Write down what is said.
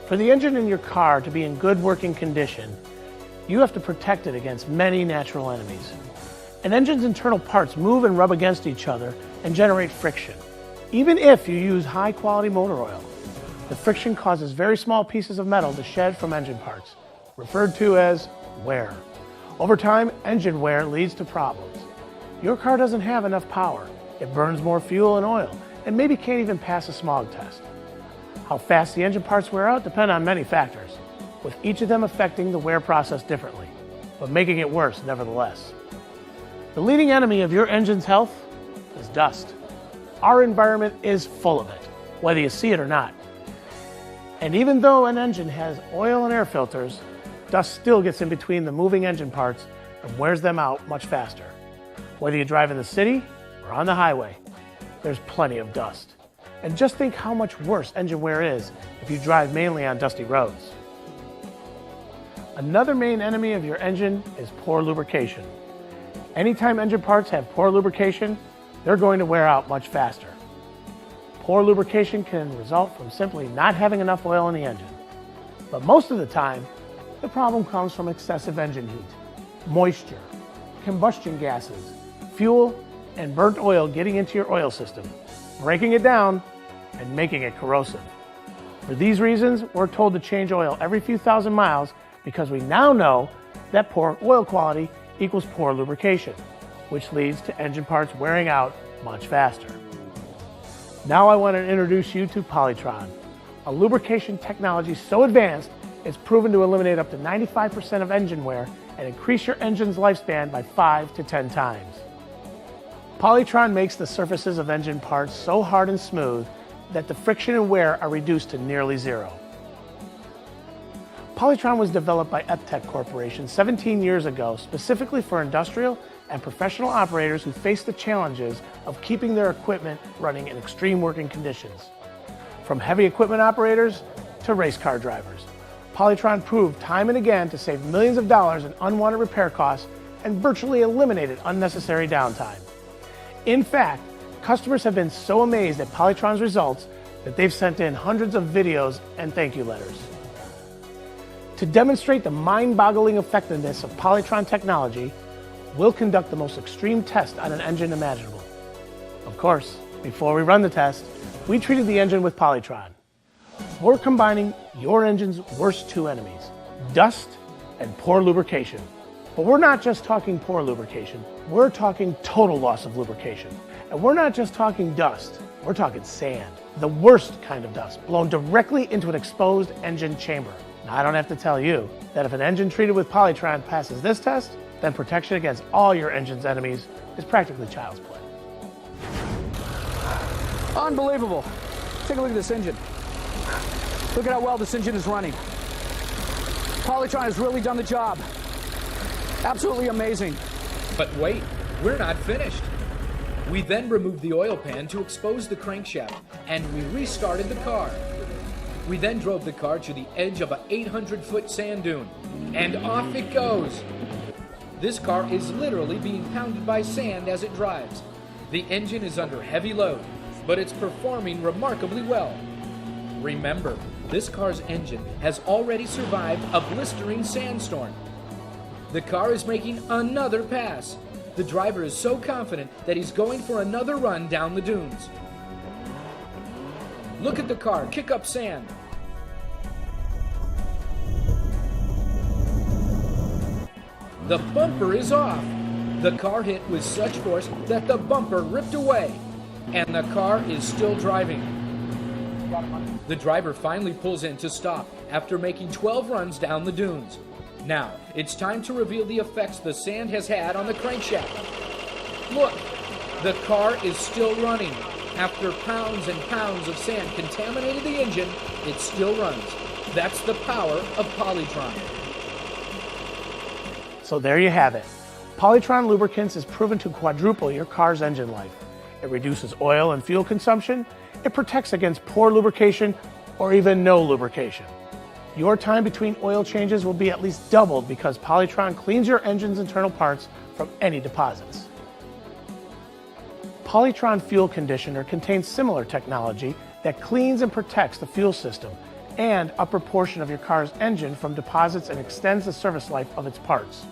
For the engine in your car to be in good working condition, you have to protect it against many natural enemies. An engine's internal parts move and rub against each other and generate friction. Even if you use high-quality motor oil, the friction causes very small pieces of metal to shed from engine parts, referred to as wear. Over time, engine wear leads to problems. Your car doesn't have enough power. It burns more fuel and oil, and maybe can't even pass a smog test. How fast the engine parts wear out depend on many factors, with each of them affecting the wear process differently, but making it worse nevertheless. The leading enemy of your engine's health is dust. Our environment is full of it, whether you see it or not. And even though an engine has oil and air filters, dust still gets in between the moving engine parts and wears them out much faster. Whether you drive in the city or on the highway, there's plenty of dust. And just think how much worse engine wear is if you drive mainly on dusty roads. Another main enemy of your engine is poor lubrication. Anytime engine parts have poor lubrication, they're going to wear out much faster. Poor lubrication can result from simply not having enough oil in the engine. But most of the time, the problem comes from excessive engine heat, moisture, combustion gases, fuel, and burnt oil getting into your oil system, breaking it down and making it corrosive. For these reasons, we're told to change oil every few thousand miles because we now know that poor oil quality equals poor lubrication, which leads to engine parts wearing out much faster. Now I want to introduce you to Polytron, a lubrication technology so advanced it's proven to eliminate up to 95% of engine wear and increase your engine's lifespan by 5 to 10 times. Polytron makes the surfaces of engine parts so hard and smooth that the friction and wear are reduced to nearly zero. Polytron was developed by Eptec Corporation 17 years ago specifically for industrial and professional operators who face the challenges of keeping their equipment running in extreme working conditions. From heavy equipment operators to race car drivers, Polytron proved time and again to save millions of dollars in unwanted repair costs and virtually eliminated unnecessary downtime. In fact, customers have been so amazed at Polytron's results that they've sent in hundreds of videos and thank you letters. To demonstrate the mind-boggling effectiveness of Polytron technology, we'll conduct the most extreme test on an engine imaginable. Of course, before we run the test, we treated the engine with Polytron. We're combining your engine's worst two enemies, dust and poor lubrication. But we're not just talking poor lubrication, we're talking total loss of lubrication. And we're not just talking dust, we're talking sand. The worst kind of dust, blown directly into an exposed engine chamber. Now, I don't have to tell you that if an engine treated with Polytron passes this test, then protection against all your engine's enemies is practically child's play. Unbelievable. Take a look at this engine. Look at how well this engine is running. Polytron has really done the job. Absolutely amazing. But wait, we're not finished. We then removed the oil pan to expose the crankshaft, and we restarted the car. We then drove the car to the edge of an 800-foot sand dune, and off it goes. This car is literally being pounded by sand as it drives. The engine is under heavy load, but it's performing remarkably well. Remember, this car's engine has already survived a blistering sandstorm. The car is making another pass. The driver is so confident that he's going for another run down the dunes. Look at the car kick up sand. The bumper is off. The car hit with such force that the bumper ripped away, and the car is still driving. The driver finally pulls in to stop after making 12 runs down the dunes. Now, it's time to reveal the effects the sand has had on the crankshaft. Look, the car is still running. After pounds and pounds of sand contaminated the engine, it still runs. That's the power of Polytron. So there you have it. Polytron lubricants is proven to quadruple your car's engine life. It reduces oil and fuel consumption. It protects against poor lubrication or even no lubrication. Your time between oil changes will be at least doubled because Polytron cleans your engine's internal parts from any deposits. Polytron Fuel Conditioner contains similar technology that cleans and protects the fuel system and upper portion of your car's engine from deposits and extends the service life of its parts.